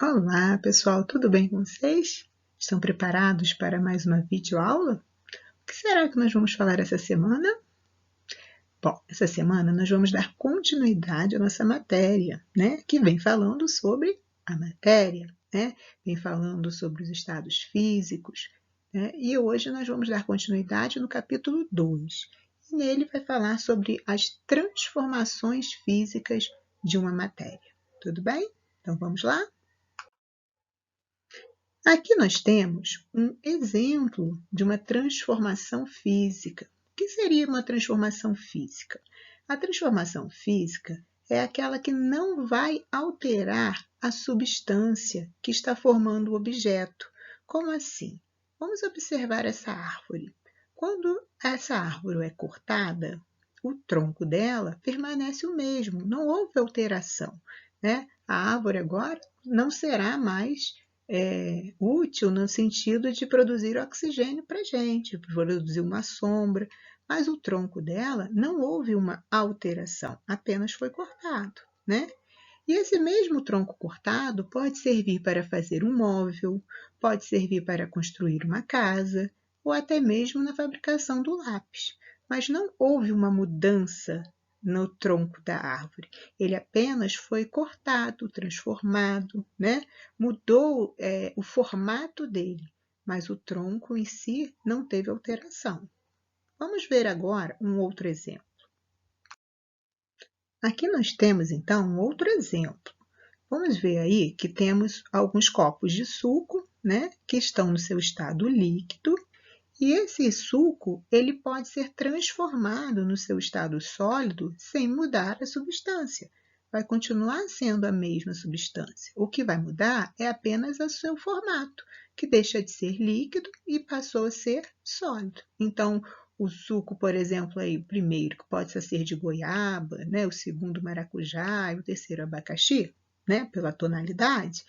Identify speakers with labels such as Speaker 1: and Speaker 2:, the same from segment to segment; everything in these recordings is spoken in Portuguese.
Speaker 1: Olá, pessoal, tudo bem com vocês? Estão preparados para mais uma videoaula? O que será que nós vamos falar essa semana? Bom, essa semana nós vamos dar continuidade à nossa matéria, né? Que vem falando sobre a matéria, né? Vem falando sobre os estados físicos, né? E hoje nós vamos dar continuidade no capítulo 2. E nele vai falar sobre as transformações físicas de uma matéria. Tudo bem? Então vamos lá? Aqui nós temos um exemplo de uma transformação física. O que seria uma transformação física? A transformação física é aquela que não vai alterar a substância que está formando o objeto. Como assim? Vamos observar essa árvore. Quando essa árvore é cortada, o tronco dela permanece o mesmo, não houve alteração, né? A árvore agora não será mais útil no sentido de produzir oxigênio para a gente, produzir uma sombra, mas o tronco dela não houve uma alteração, apenas foi cortado, né? E esse mesmo tronco cortado pode servir para fazer um móvel, pode servir para construir uma casa, ou até mesmo na fabricação do lápis. Mas não houve uma mudança no tronco da árvore. Ele apenas foi cortado, transformado, né? Mudou o formato dele, mas o tronco em si não teve alteração. Vamos ver agora um outro exemplo. Aqui nós temos então um outro exemplo. Vamos ver aí que temos alguns copos de suco, né, que estão no seu estado líquido, e esse suco ele pode ser transformado no seu estado sólido sem mudar a substância. Vai continuar sendo a mesma substância. O que vai mudar é apenas o seu formato, que deixa de ser líquido e passou a ser sólido. Então, o suco, por exemplo, aí, o primeiro que pode ser de goiaba, né, o segundo maracujá e o terceiro abacaxi, né, pela tonalidade,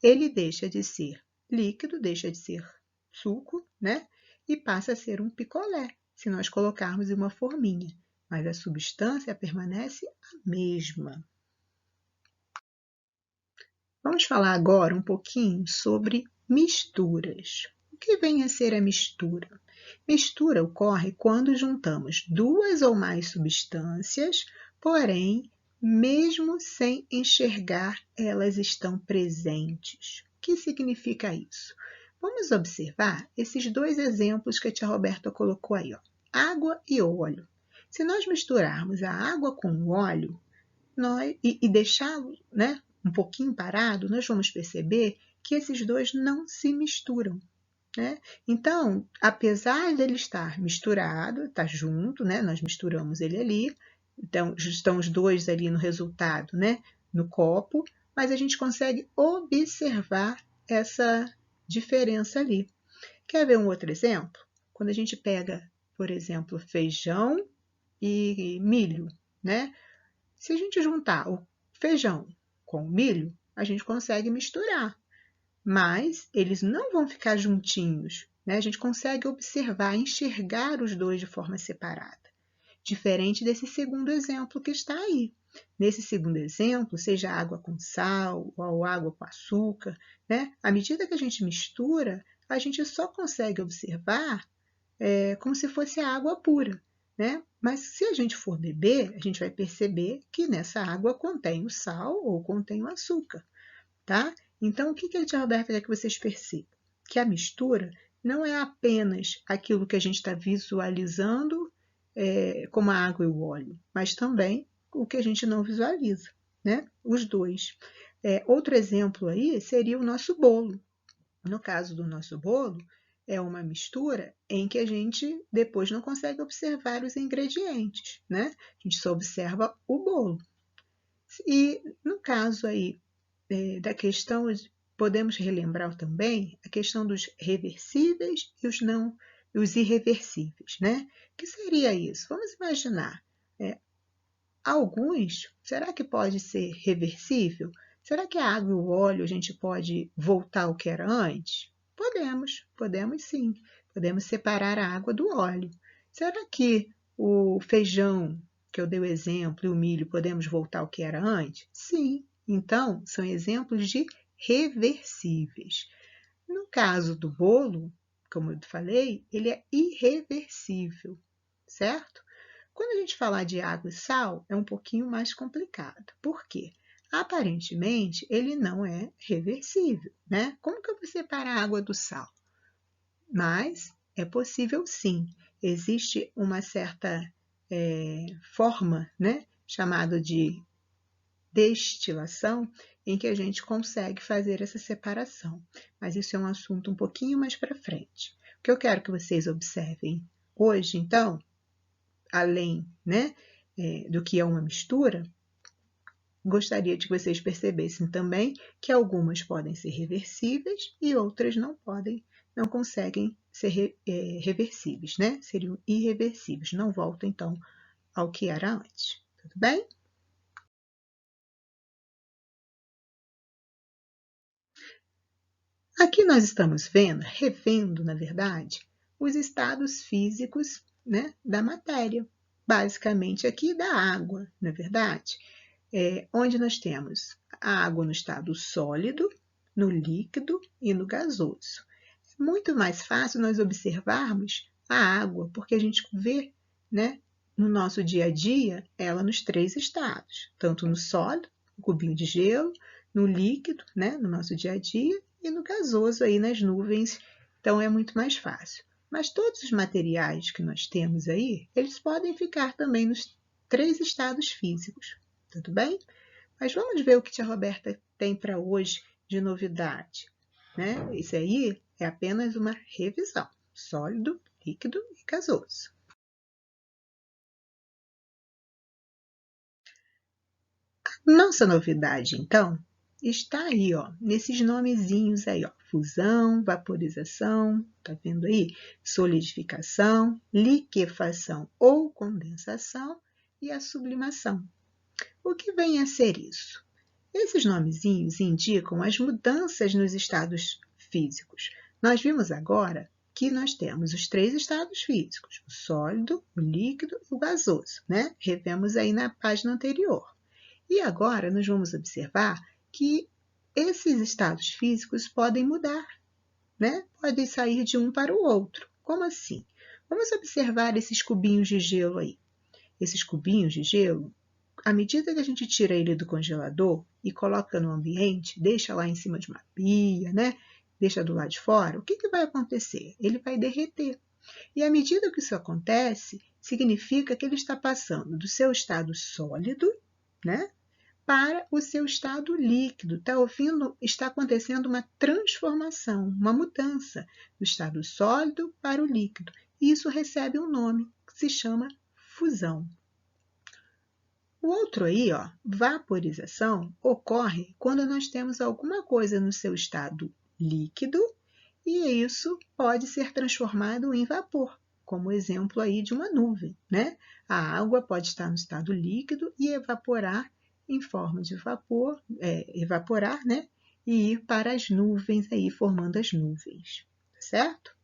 Speaker 1: ele deixa de ser líquido, deixa de ser suco, né, e passa a ser um picolé, se nós colocarmos em uma forminha, mas a substância permanece a mesma. Vamos falar agora um pouquinho sobre misturas. O que vem a ser a mistura? Mistura ocorre quando juntamos duas ou mais substâncias, porém, mesmo sem enxergar, elas estão presentes. O que significa isso? Vamos observar esses dois exemplos que a tia Roberta colocou aí, ó, água e óleo. Se nós misturarmos a água com o óleo e deixá-lo, né, um pouquinho parado, nós vamos perceber que esses dois não se misturam. Né? Então, apesar dele estar misturado, está junto, né? Nós misturamos ele ali, então estão os dois ali no resultado, né? No copo, mas a gente consegue observar essa diferença ali. Quer ver um outro exemplo? Quando a gente pega, por exemplo, feijão e milho, né? Se a gente juntar o feijão com o milho, a gente consegue misturar, mas eles não vão ficar juntinhos, né? A gente consegue observar, enxergar os dois de forma separada, diferente desse segundo exemplo que está aí. Nesse segundo exemplo, seja água com sal ou água com açúcar, né? À medida que a gente mistura, a gente só consegue observar como se fosse água pura, né? Mas se a gente for beber, a gente vai perceber que nessa água contém o sal ou contém o açúcar, tá? Então, o que a tia Roberta quer que vocês percebam? Que a mistura não é apenas aquilo que a gente está visualizando como a água e o óleo, mas também o que a gente não visualiza, né? Os dois. Outro exemplo aí seria o nosso bolo. No caso do nosso bolo, é uma mistura em que a gente depois não consegue observar os ingredientes, né? A gente só observa o bolo. E no caso aí da questão, podemos relembrar também a questão dos reversíveis e os irreversíveis, né? O que seria isso? Vamos imaginar, alguns, será que pode ser reversível? Será que a água e o óleo a gente pode voltar ao que era antes? Podemos sim. Podemos separar a água do óleo. Será que o feijão, que eu dei o exemplo, e o milho, podemos voltar ao que era antes? Sim. Então, são exemplos de reversíveis. No caso do bolo, como eu falei, ele é irreversível, certo? Quando a gente falar de água e sal, é um pouquinho mais complicado. Por quê? Aparentemente, ele não é reversível, né? Como que eu vou separar a água do sal? Mas é possível sim. Existe uma certa forma, né, chamada de destilação, em que a gente consegue fazer essa separação. Mas isso é um assunto um pouquinho mais para frente. O que eu quero que vocês observem hoje, então, além, né, do que é uma mistura, gostaria de que vocês percebessem também que algumas podem ser reversíveis e outras não podem, não conseguem ser reversíveis, né? Seriam irreversíveis, não voltam então ao que era antes. Tudo bem? Aqui nós estamos revendo, na verdade, os estados físicos, né, da matéria, basicamente aqui da água, na verdade, onde nós temos a água no estado sólido, no líquido e no gasoso. É muito mais fácil nós observarmos a água, porque a gente vê, né, no nosso dia a dia, ela nos três estados, tanto no sólido, no cubinho de gelo, no líquido, né, no nosso dia a dia, e no gasoso aí nas nuvens, então é muito mais fácil. Mas todos os materiais que nós temos aí, eles podem ficar também nos três estados físicos, tudo bem? Mas vamos ver o que a Roberta tem para hoje de novidade, né? Isso aí é apenas uma revisão, sólido, líquido e gasoso. Nossa novidade, então, está aí, ó, nesses nomezinhos aí, ó, fusão, vaporização, tá vendo aí? Solidificação, liquefação ou condensação e a sublimação. O que vem a ser isso? Esses nomezinhos indicam as mudanças nos estados físicos. Nós vimos agora que nós temos os três estados físicos, o sólido, o líquido e o gasoso, né? Revemos aí na página anterior. E agora nós vamos observar que esses estados físicos podem mudar, né? Podem sair de um para o outro. Como assim? Vamos observar esses cubinhos de gelo aí. Esses cubinhos de gelo, à medida que a gente tira ele do congelador e coloca no ambiente, deixa lá em cima de uma pia, né? Deixa do lado de fora, o que, que vai acontecer? Ele vai derreter. E à medida que isso acontece, significa que ele está passando do seu estado sólido, né? Para o seu estado líquido. Está acontecendo uma transformação, uma mudança do estado sólido para o líquido. E isso recebe um nome que se chama fusão. O outro aí, ó, vaporização, ocorre quando nós temos alguma coisa no seu estado líquido e isso pode ser transformado em vapor, como o exemplo aí de uma nuvem, né? A água pode estar no estado líquido e evaporar em forma de vapor, evaporar, né? E ir para as nuvens aí, formando as nuvens, certo?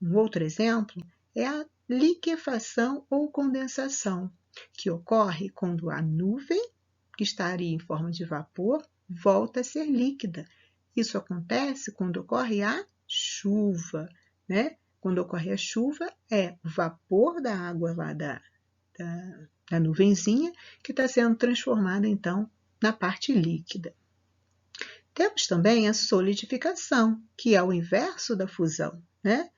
Speaker 1: Um outro exemplo é a liquefação ou condensação, que ocorre quando a nuvem, que estaria em forma de vapor, volta a ser líquida. Isso acontece quando ocorre a chuva, né? Quando ocorre a chuva, é o vapor da água lá da nuvenzinha que está sendo transformada, então, na parte líquida. Temos também a solidificação, que é o inverso da fusão, né?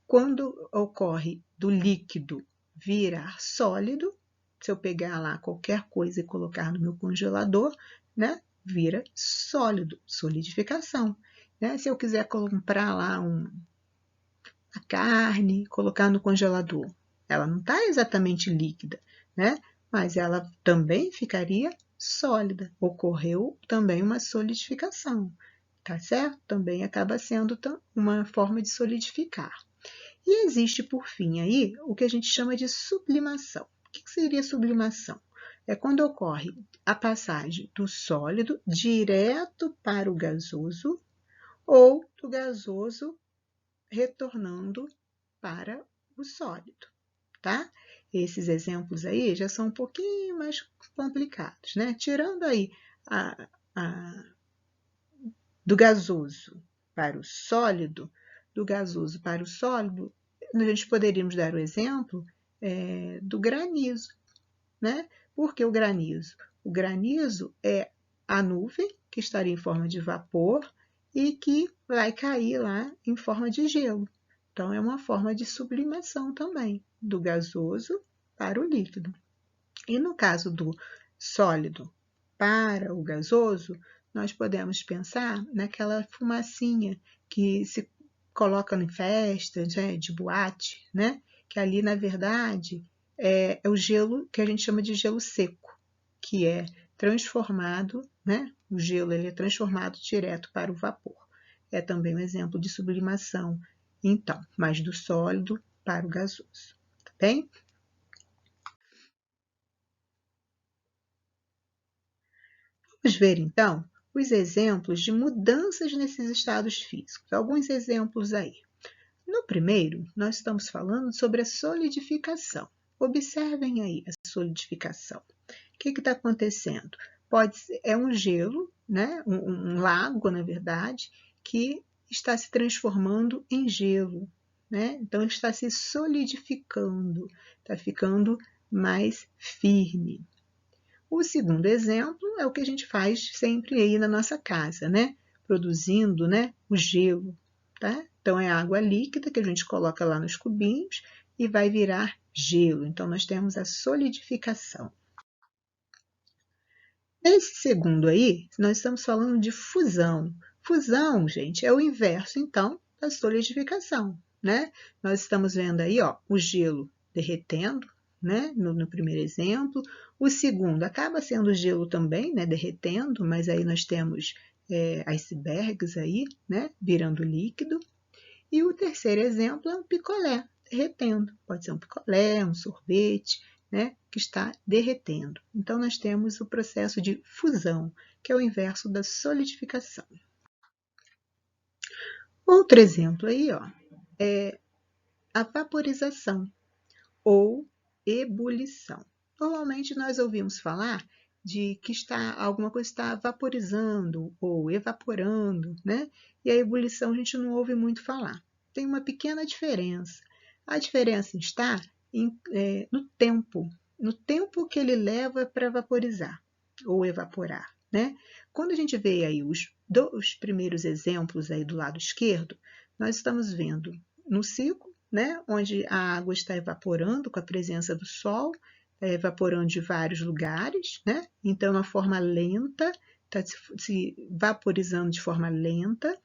Speaker 1: Quando ocorre do líquido virar sólido, se eu pegar lá qualquer coisa e colocar no meu congelador, né, vira sólido, solidificação. Né? Se eu quiser comprar lá a carne, colocar no congelador, ela não está exatamente líquida, né? Mas ela também ficaria sólida. Ocorreu também uma solidificação, tá certo? Também acaba sendo uma forma de solidificar. E existe, por fim, aí o que a gente chama de sublimação. O que seria sublimação? É quando ocorre a passagem do sólido direto para o gasoso ou do gasoso retornando para o sólido, tá? Esses exemplos aí já são um pouquinho mais complicados, né? Tirando aí a do gasoso para o sólido, do gasoso para o sólido, a gente poderíamos dar o exemplo do granizo, né? Por que o granizo? O granizo é a nuvem que estaria em forma de vapor e que vai cair lá em forma de gelo. Então, é uma forma de sublimação também, do gasoso para o líquido. E no caso do sólido para o gasoso, nós podemos pensar naquela fumacinha que se coloca em festas, né, de boate, né? Que ali, na verdade, é o gelo que a gente chama de gelo seco, que é transformado, né? O gelo ele é transformado direto para o vapor. É também um exemplo de sublimação, então, mas do sólido para o gasoso, tá bem? Vamos ver, então, os exemplos de mudanças nesses estados físicos. Alguns exemplos aí. No primeiro, nós estamos falando sobre a solidificação. Observem aí a solidificação. O que está acontecendo? É um gelo, né? Um lago, na verdade, que está se transformando em gelo. Né? Então, ele está se solidificando, está ficando mais firme. O segundo exemplo é o que a gente faz sempre aí na nossa casa, né? Produzindo, né, o gelo, tá? Então, é água líquida que a gente coloca lá nos cubinhos e vai virar gelo. Então, nós temos a solidificação. Nesse segundo aí, nós estamos falando de fusão. Fusão, gente, é o inverso, então, da solidificação, né? Nós estamos vendo aí, ó, o gelo derretendo, né? No primeiro exemplo. O segundo acaba sendo gelo também, né? Derretendo, mas aí nós temos icebergs aí, né? Virando líquido. E o terceiro exemplo é um picolé derretendo. Pode ser um picolé, um sorvete, né? Que está derretendo. Então, nós temos o processo de fusão, que é o inverso da solidificação. Outro exemplo aí, ó, é a vaporização ou ebulição. Normalmente nós ouvimos falar de que alguma coisa está vaporizando ou evaporando, né? E a ebulição a gente não ouve muito falar. Tem uma pequena diferença. A diferença está no tempo que ele leva para vaporizar ou evaporar, né? Quando a gente vê aí os primeiros exemplos aí do lado esquerdo, nós estamos vendo no ciclo, né, onde a água está evaporando com a presença do sol, evaporando de vários lugares, né? Então, é uma forma lenta, está se vaporizando de forma lenta.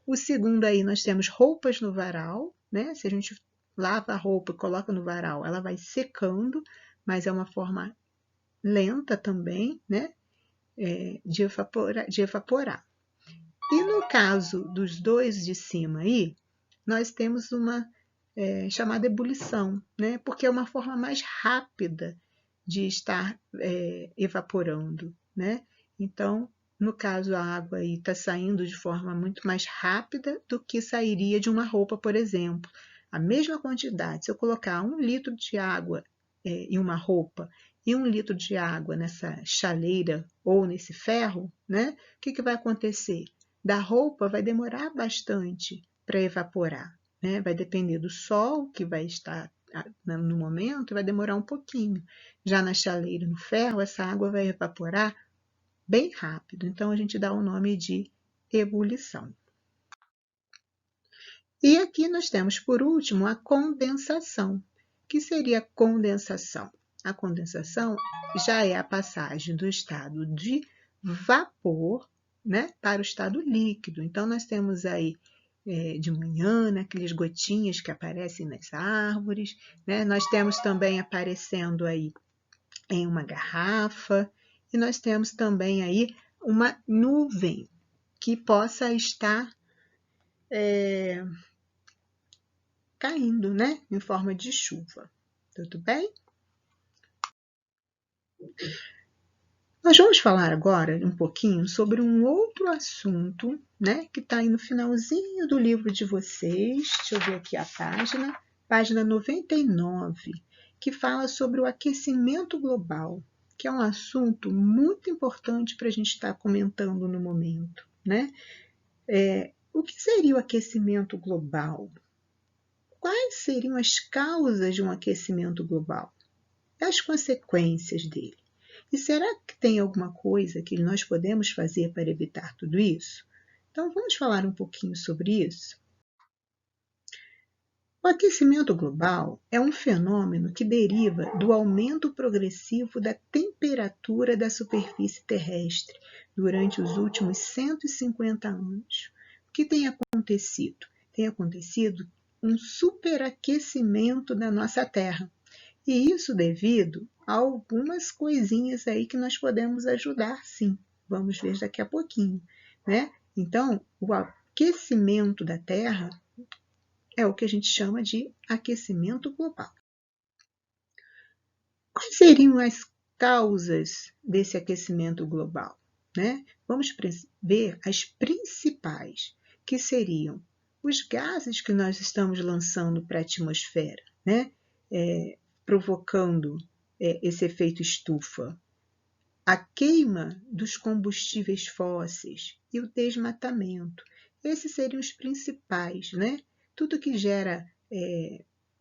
Speaker 1: O segundo aí, nós temos roupas no varal, né? Se a gente lava a roupa e coloca no varal, ela vai secando, mas é uma forma lenta também, né? De evaporar. E no caso dos dois de cima aí, nós temos uma chamada ebulição, né? Porque é uma forma mais rápida de estar evaporando, né? Então, no caso, a água está saindo de forma muito mais rápida do que sairia de uma roupa, por exemplo. A mesma quantidade, se eu colocar 1 litro de água em uma roupa e 1 litro de água nessa chaleira ou nesse ferro, né? O que vai acontecer? Da roupa vai demorar bastante para evaporar, né? Vai depender do sol que vai estar no momento, vai demorar um pouquinho. Já na chaleira, no ferro, essa água vai evaporar bem rápido. Então, a gente dá o nome de ebulição. E aqui nós temos, por último, a condensação. O que seria a condensação? A condensação já é a passagem do estado de vapor, né, para o estado líquido. Então, nós temos aí de manhã, né, aquelas gotinhas que aparecem nas árvores, né? Nós temos também aparecendo aí em uma garrafa, e nós temos também aí uma nuvem que possa estar caindo, né, em forma de chuva. Tudo bem? Nós vamos falar agora um pouquinho sobre um outro assunto, né, que está aí no finalzinho do livro de vocês. Deixa eu ver aqui a página 99, que fala sobre o aquecimento global, que é um assunto muito importante para a gente estar comentando no momento, né? O que seria o aquecimento global? Quais seriam as causas de um aquecimento global? As consequências dele? E será que tem alguma coisa que nós podemos fazer para evitar tudo isso? Então, vamos falar um pouquinho sobre isso? O aquecimento global é um fenômeno que deriva do aumento progressivo da temperatura da superfície terrestre durante os últimos 150 anos. O que tem acontecido? Tem acontecido um superaquecimento da nossa Terra. E isso devido a algumas coisinhas aí que nós podemos ajudar, sim. Vamos ver daqui a pouquinho, né? Então, o aquecimento da Terra é o que a gente chama de aquecimento global. Quais seriam as causas desse aquecimento global? Né? Vamos ver as principais, que seriam os gases que nós estamos lançando para a atmosfera, né? Provocando esse efeito estufa, a queima dos combustíveis fósseis e o desmatamento. Esses seriam os principais, né? Tudo que gera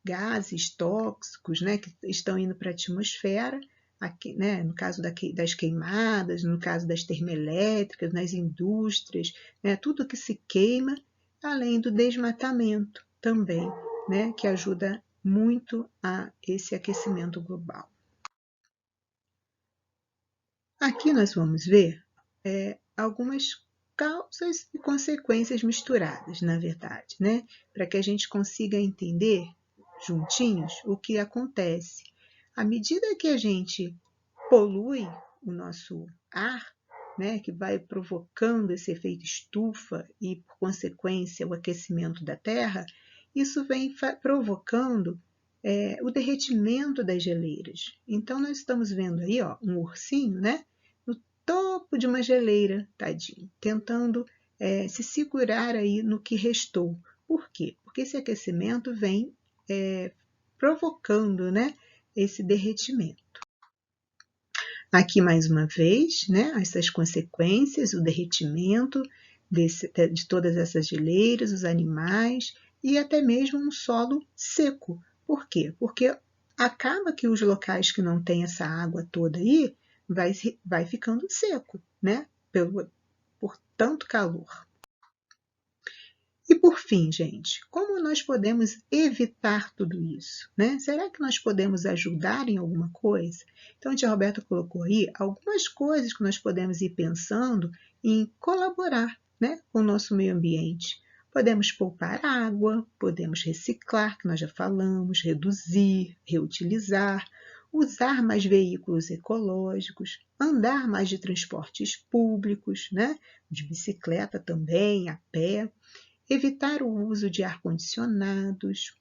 Speaker 1: gases tóxicos, né, que estão indo para a atmosfera, aqui, né, no caso das queimadas, no caso das termoelétricas, nas indústrias, né, tudo que se queima, além do desmatamento também, né, que ajuda muito a esse aquecimento global. Aqui nós vamos ver algumas causas e consequências misturadas, na verdade, né? Para que a gente consiga entender juntinhos o que acontece. À medida que a gente polui o nosso ar, né, que vai provocando esse efeito estufa e, por consequência, o aquecimento da Terra, isso vem provocando o derretimento das geleiras. Então, nós estamos vendo aí um ursinho, né, no topo de uma geleira, tadinho, tentando se segurar aí no que restou. Por quê? Porque esse aquecimento vem provocando, né, esse derretimento. Aqui, mais uma vez, né, essas consequências, o derretimento de todas essas geleiras, os animais e até mesmo um solo seco. Por quê? Porque acaba que os locais que não têm essa água toda aí vai ficando seco, né, por tanto calor. E por fim, gente, como nós podemos evitar tudo isso? Né? Será que nós podemos ajudar em alguma coisa? Então, a tia Roberta colocou aí algumas coisas que nós podemos ir pensando em colaborar, né, com o nosso meio ambiente. Podemos poupar água, podemos reciclar, que nós já falamos, reduzir, reutilizar, usar mais veículos ecológicos, andar mais de transportes públicos, né, de bicicleta também, a pé, evitar o uso de ar-condicionados,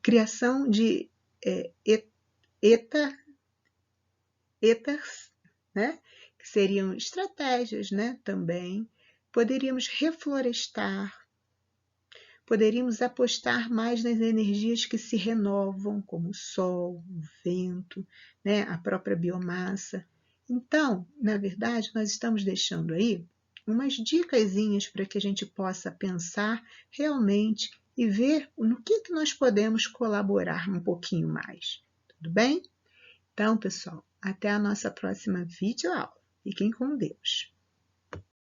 Speaker 1: criação de ETAs, né? Que seriam estratégias, né? Também. Poderíamos reflorestar, poderíamos apostar mais nas energias que se renovam, como o sol, o vento, né? A própria biomassa. Então, na verdade, nós estamos deixando aí umas dicasinhas para que a gente possa pensar realmente e ver no que nós podemos colaborar um pouquinho mais. Tudo bem? Então, pessoal, até a nossa próxima videoaula. Fiquem com Deus.